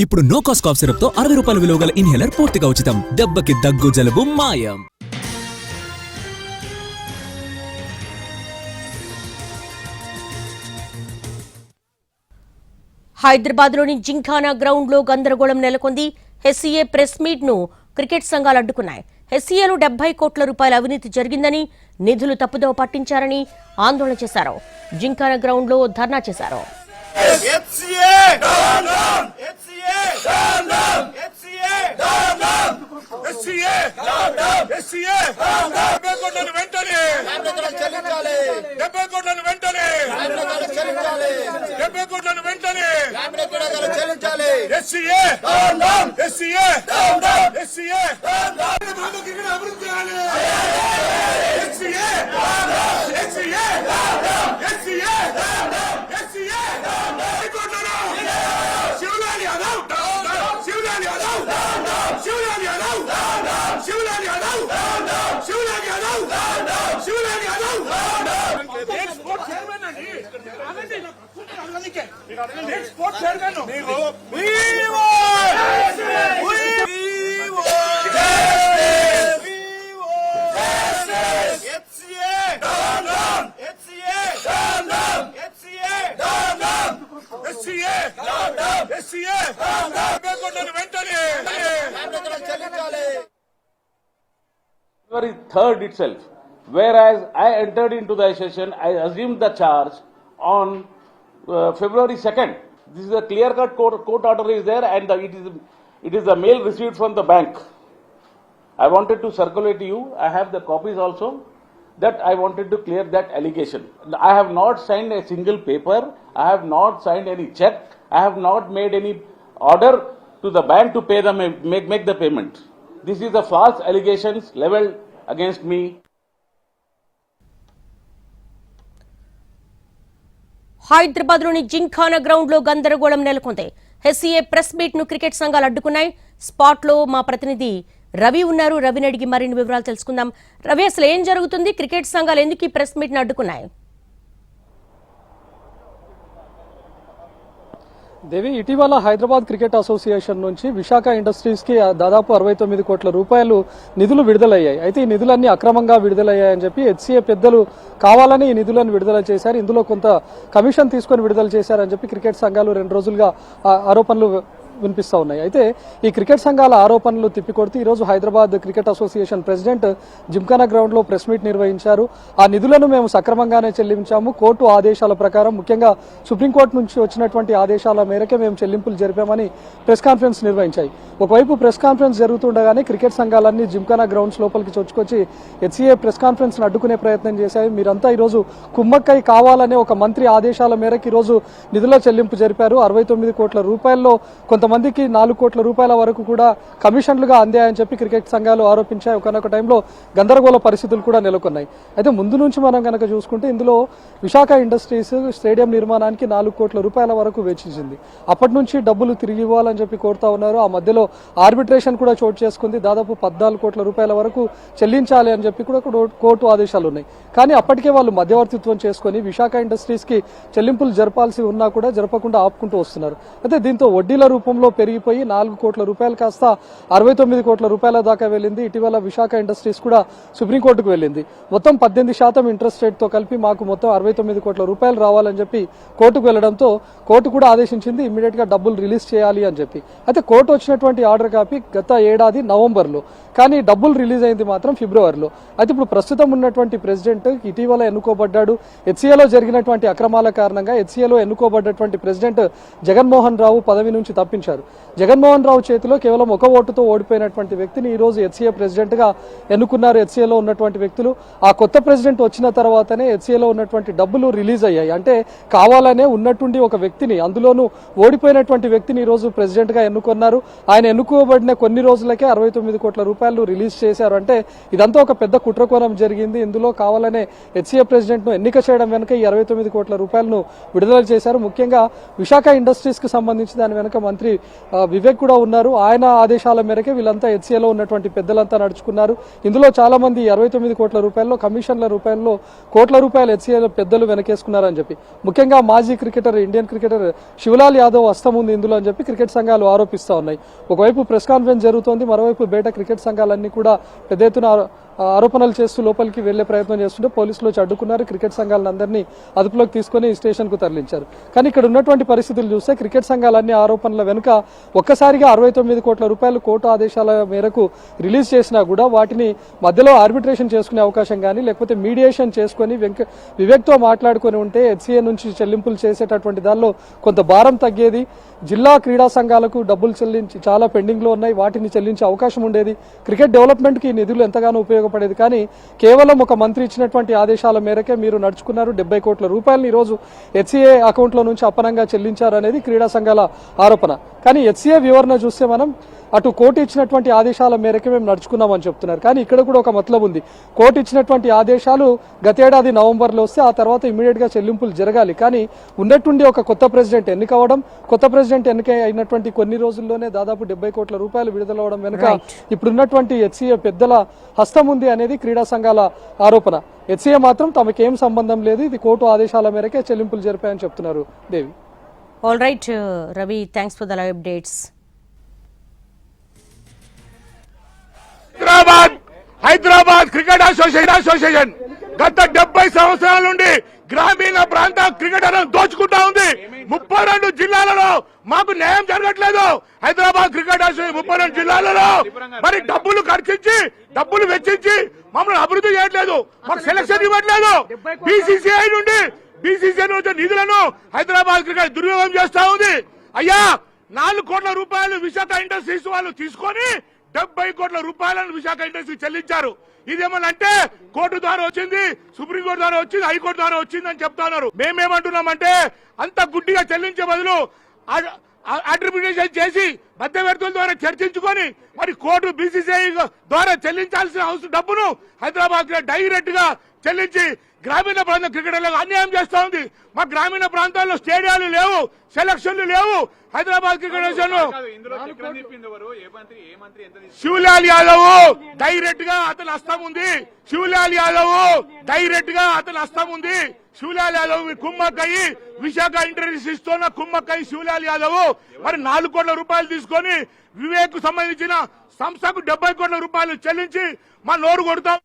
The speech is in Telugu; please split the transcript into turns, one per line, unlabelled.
ఇప్పుడు నో కాస్ట్ కాఫ్ సిరప్ తో 60 రూపాయల విలువ గల ఇన్హేలర్ పూర్తిగా ఉచితం. దెబ్బకి దగ్గు జలుబు మాయం.
హైదరాబాద్లోని జింఖానా గ్రౌండ్లో గందరగోళం నెలకొంది. హెచ్సీఏ ప్రెస్ మీట్ ను క్రికెట్ సంఘాలు అడ్డుకున్నాయి. హెచ్సీఏలో 70 కోట్ల రూపాయల అవినీతి జరిగిందని, నిధులు తప్పుదోవ పట్టించారని ఆందోళన చేశారు. జింఖానా గ్రౌండ్లో ధర్నా చేశారు.
February 3rd itself, whereas I entered into the session, I assumed the charge on February 2nd. This is a clear-cut court order is there, and it is a mail received from the bank. I wanted to circulate to you. I have the copies also. That I wanted to clear that allegation. I have not signed a single paper. I have not signed any check. I have not made any order to the bank to pay them make the payment. This is a false allegations leveled against me.
హైదరాబాద్లోని జింఖానా గ్రౌండ్లో గందరగోళం నెలకొంది. హెచ్సీఏ ప్రెస్ మీట్ ను క్రికెట్ సంఘాలు అడ్డుకున్నాయి. స్పాట్లో మా ప్రతినిధి రవి ఉన్నారు. రవిని అడిగి మరిన్ని వివరాలు తెలుసుకుందాం. రవి, అసలు ఏం జరుగుతుంది? క్రికెట్ సంఘాలు ఎందుకు ఈ ప్రెస్ మీట్ ను అడ్డుకున్నాయి?
దేవి, ఇటీవల హైదరాబాద్ క్రికెట్ అసోసియేషన్ నుంచి విశాఖ ఇండస్ట్రీస్ కి దాదాపు 69 కోట్ల రూపాయలు నిధులు విడుదలయ్యాయి. అయితే ఈ నిధులన్నీ అక్రమంగా విడుదలయ్యాయని చెప్పి హెచ్సీఏ పెద్దలు కావాలని ఈ నిధులను విడుదల చేశారు. ఇందులో కొంత కమిషన్ తీసుకొని విడుదల చేశారని చెప్పి క్రికెట్ సంఘాలు 2 రోజులుగా ఆరోపణలు వినిపిస్తూ ఉన్నాయి. అయితే ఈ క్రికెట్ సంఘాల ఆరోపణలు తిప్పికొడుతూ ఈరోజు Hyderabad cricket association president Gymkhana ground లో ప్రెస్ మీట్ నిర్వహించారు. ఆ నిధులను మేము సక్రమంగానే చెల్లించాము. కోర్టు ఆదేశాల ప్రకారం, ముఖ్యంగా సుప్రీంకోర్టు నుంచి వచ్చినటువంటి ఆదేశాల మేరకే మేము చెల్లింపులు జరిపామని ప్రెస్ కాన్ఫరెన్స్ నిర్వహించాయి. ఒకవైపు ప్రెస్ కాన్ఫరెన్స్ జరుగుతుండగానే క్రికెట్ సంఘాలన్నీ జింఖానా గ్రౌండ్స్ లోపలికి చొచ్చుకొచ్చి హెచ్సీఏ ప్రెస్ కాన్ఫరెన్స్ అడ్డుకునే ప్రయత్నం చేశాయి. మీరంతా ఈరోజు కుమ్మక్కై కావాలనే ఒక మంత్రి ఆదేశాల మేరకు ఈరోజు నిధుల చెల్లింపు జరిపారు. 69 కోట్ల రూపాయల్లో కొంతమందికి 4 కోట్ల రూపాయల వరకు కూడా కమిషన్లుగా అందాయని చెప్పి క్రికెట్ సంఘాలు ఆరోపించాయి. ఒకనొక టైంలో గందరగోళ పరిస్థితులు కూడా నెలకొన్నాయి. అయితే ముందు నుంచి మనం కనుక చూసుకుంటే ఇందులో విశాఖ ఇండస్ట్రీస్ స్టేడియం నిర్మాణానికి 4 కోట్ల రూపాయల వరకు వెచ్చించింది. అప్పటి నుంచి డబ్బులు తిరిగి ఇవ్వాలని చెప్పి కోరుతా ఉన్నారు. ఆ మధ్యలో ఆర్బిట్రేషన్ కూడా చోటు చేసుకుంది. దాదాపు 14 కోట్ల రూపాయల వరకు చెల్లించాలి అని చెప్పి కూడా కోర్టు ఆదేశాలు ఉన్నాయి. కానీ అప్పటికే వాళ్ళు మధ్యవర్తిత్వం చేసుకుని విశాఖ ఇండస్ట్రీస్ కి చెల్లింపులు జరపాల్సి ఉన్నా కూడా జరపకుండా ఆపుకుంటూ వస్తున్నారు. అయితే దీంతో వడ్డీల రూపంలో పెరిగిపోయి 4 కోట్ల రూపాయలు కాస్త 69 కోట్ల రూపాయల దాకా వెళ్ళింది. ఇటీవల విశాఖ ఇండస్ట్రీస్ కూడా సుప్రీంకోర్టుకు వెళ్ళింది. మొత్తం 18% ఇంట్రెస్ట్ రేట్ తో కలిపి మాకు మొత్తం 69 కోట్ల రూపాయలు రావాలని చెప్పి కోర్టుకు వెళ్లడంతో కోర్టు కూడా ఆదేశించింది ఇమ్మీడియట్ గా డబ్బులు రిలీజ్ చేయాలి అని చెప్పి. అయితే కోర్టు వచ్చినటువంటి ఆర్డర్ కాపీ గత ఏడాది నవంబర్లో, కానీ డబ్బులు రిలీజ్ అయింది మాత్రం ఫిబ్రవరిలో. అయితే ఇప్పుడు ప్రస్తుతం ఉన్నటువంటి ప్రెసిడెంట్ ఇటీవల ఎన్నుకోబడ్డాడు. హెచ్సీఏలో జరిగినటువంటి అక్రమాల కారణంగా హెచ్సీఏలో ఎన్నుకోబడ్డటువంటి ప్రెసిడెంట్ జగన్మోహన్ రావు పదవి నుంచి తప్పించారు. జగన్మోహన్ రావు చేతిలో కేవలం 1 ఓటుతో ఓడిపోయినటువంటి వ్యక్తిని ఈ రోజు హెచ్సీఏ ప్రెసిడెంట్ గా ఎన్నుకున్నారు. హెచ్సీఏలో ఉన్నటువంటి వ్యక్తులు ఆ కొత్త ప్రెసిడెంట్ వచ్చిన తర్వాతనే హెచ్సీఏలో ఉన్నటువంటి డబ్బులు రిలీజ్ అయ్యాయి. అంటే కావాలనే ఉన్నట్టుండి ఒక వ్యక్తిని, అందులోనూ ఓడిపోయినటువంటి వ్యక్తిని ఈ రోజు ప్రెసిడెంట్ గా ఎన్నుకున్నారు. ఆయన ఎన్నుకోబడిన కొన్ని రోజులకే 69 కోట్ల రూపాయలు రిలీజ్ చేశారు. అంటే ఇదంతా ఒక పెద్ద కుట్రకోణం జరిగింది. ఇందులో కావాలనే హెచ్సీఏ ప్రెసిడెంట్ ను ఎన్నిక చేయడం వెనుక ఈ 69 కోట్ల రూపాయలను విడుదల చేశారు. ముఖ్యంగా విశాఖ ఇండస్ట్రీస్ కి సంబంధించి దాని వెనుక మంత్రి వివేక్ కూడా ఉన్నారు. ఆయన ఆదేశాల మేరకే వీళ్ళంతా హెచ్సిఏలో ఉన్నటువంటి పెద్దలంతా నడుచుకున్నారు. ఇందులో చాలా మంది 69 కోట్ల రూపాయల్లో కమిషన్ల రూపాయల్లో కోట్ల రూపాయలు హెచ్సిఏలో పెద్దలు వెనకేసుకున్నారని చెప్పి, ముఖ్యంగా మాజీ cricketer Indian cricketer Shivlal Yadav హస్తం ఉంది ఇందులో అని చెప్పి క్రికెట్ సంఘాలు ఆరోపిస్తా ఉన్నాయి. ఒకవైపు ప్రెస్ కాన్ఫరెన్స్ జరుగుతోంది, మరోవైపు బయట క్రికెట్ సంఘాలన్నీ కూడా పెద్ద ఎత్తున ఆరోపణలు చేస్తూ లోపలికి వెళ్లే ప్రయత్నం చేస్తుంటే పోలీసులు వచ్చి అడ్డుకున్నారు. క్రికెట్ సంఘాలందరినీ అదుపులోకి తీసుకుని స్టేషన్ కు తరలించారు. కానీ ఇక్కడ ఉన్నటువంటి పరిస్థితులు చూస్తే క్రికెట్ సంఘాలన్నీ ఆరోపణల వెనుక ఒక్కసారిగా 69 కోట్ల రూపాయలు కోర్టు ఆదేశాల మేరకు రిలీజ్ చేసినా కూడా వాటిని మధ్యలో ఆర్బిట్రేషన్ చేసుకునే అవకాశం కానీ లేకపోతే మీడియేషన్ చేసుకుని వివేక్తో మాట్లాడుకుని ఉంటే హెచ్సిఏ నుంచి చెల్లింపులు చేసేటటువంటి దానిలో కొంత భారం తగ్గేది. జిల్లా క్రీడా సంఘాలకు డబ్బులు చెల్లించి చాలా పెండింగ్ లో ఉన్నాయి, వాటిని చెల్లించే అవకాశం ఉండేది. క్రికెట్ డెవలప్మెంట్ కి నిధులు ఎంతగానో ఉపయోగపడేది. కానీ కేవలం ఒక మంత్రి ఇచ్చినటువంటి ఆదేశాల మేరకే మీరు నడుచుకున్నారు. 70 కోట్ల రూపాయలను ఈ రోజు హెచ్సిఏ అకౌంట్ లో నుంచి అప్పనంగా చెల్లించారు అనేది క్రీడా సంఘాల ఆరోపణ. కానీ హెచ్సిఏ వివరణ చూస్తే మనం అటు కోర్టు ఇచ్చినటువంటి ఆదేశాల మేరకే మేము నడుచుకున్నామని చెప్తున్నారు. కానీ ఇక్కడ కూడా ఒక మతలబు ఉంది. కోర్టు ఇచ్చినటువంటి ఆదేశాలు గతేడాది నవంబర్లో వస్తే ఆ తర్వాత ఇమీడియట్ గా చెల్లింపులు జరగాలి. కానీ ఉన్నట్టుండి ఒక కొత్త ప్రెసిడెంట్ ఎన్నికవడం, కొత్త ప్రెసిడెంట్ ఎన్నిక అయినటువంటి కొన్ని రోజుల్లోనే దాదాపు 70 కోట్ల రూపాయలు విడుదలవడం వెనుక ఇప్పుడున్నటువంటి హెచ్సిఏ పెద్దల హస్తం ఉంది అనేది క్రీడా సంఘాల ఆరోపణ. హెచ్సిఏ మాత్రం తమకేం సంబంధం లేదు, ఇది కోర్టు ఆదేశాల మేరకే చెల్లింపులు జరిపాయని చెప్తున్నారు. Devi.
All right Ravi, thanks for the live updates.
Hyderabad cricket association గత 70 సంవత్సరాల నుండి గ్రామీణ ప్రాంత క్రికెటర్లను దోచుకుంటా ఉంది. 32 జిల్లాలలో మాకు న్యాయం జరగట్లేదు. హైదరాబాద్ క్రికెట్ అసోసియేషన్ 32 జిల్లాలలో మరి డబ్బులు ఖర్చించి డబ్బులు వెచ్చించి మమ్మల్ని అభివృద్ధి చేయట్లేదు, మాకు సెలక్షన్ ఇవ్వట్లేదు. బీసీసీఐ నుండి నిధులను హైదరాబాద్ క్రికెట్ దుర్వినియోగం చేస్తా ఉంది. అయ్యా 4 కోట్ల రూపాయలు విశాఖ ఇండస్ట్రీస్ వాళ్ళు తీసుకొని 70 కోట్ల రూపాయలను విశాఖ ఇండస్ట్రీ చెల్లించారు. ఇదేమనంటే కోర్టు ద్వారా వచ్చింది, సుప్రీంకోర్టు ద్వారా వచ్చింది, హైకోర్టు ద్వారా వచ్చింది అని చెప్తున్నారు. మేమేమంటున్నామంటే అంత గుడ్డిగా చెల్లించే బదులు అట్రిబ్యూషన్ చేసి మధ్యవర్తుల ద్వారా చర్చించుకొని మరి కోర్టు బీసీసీఐ ద్వారా చెల్లించాల్సిన అవసరం డబ్బును హైదరాబాద్ డైరెక్ట్ గా చెల్లించి గ్రామీణ ప్రాంత క్రికెటర్లకు అన్యాయం చేస్తా ఉంది. మా గ్రామీణ ప్రాంతాల్లో స్టేడియాలు లేవు, సెలక్షన్లు లేవు. హైదరాబాద్ క్రికెట్ శివలాల్ యాదవ్ డైరెక్ట్ గా అతని హస్తం ఉంది. శివలాల్ యాదవ్ డైరెక్ట్ గా అతని హస్తం ఉంది. శివలాల్ యాదవ్ కుమ్మక్కయ్యి విశాఖ ఇంటర్వ్యూస్ ఇస్తున్న కుమ్మక్కయ్యి శివలాల్ యాదవ్ మరి 4 కోట్ల రూపాయలు తీసుకొని వివేక్ సంబంధించిన సంస్థకు 70 కోట్ల రూపాయలు చెల్లించి మా నోరు కొడతాం.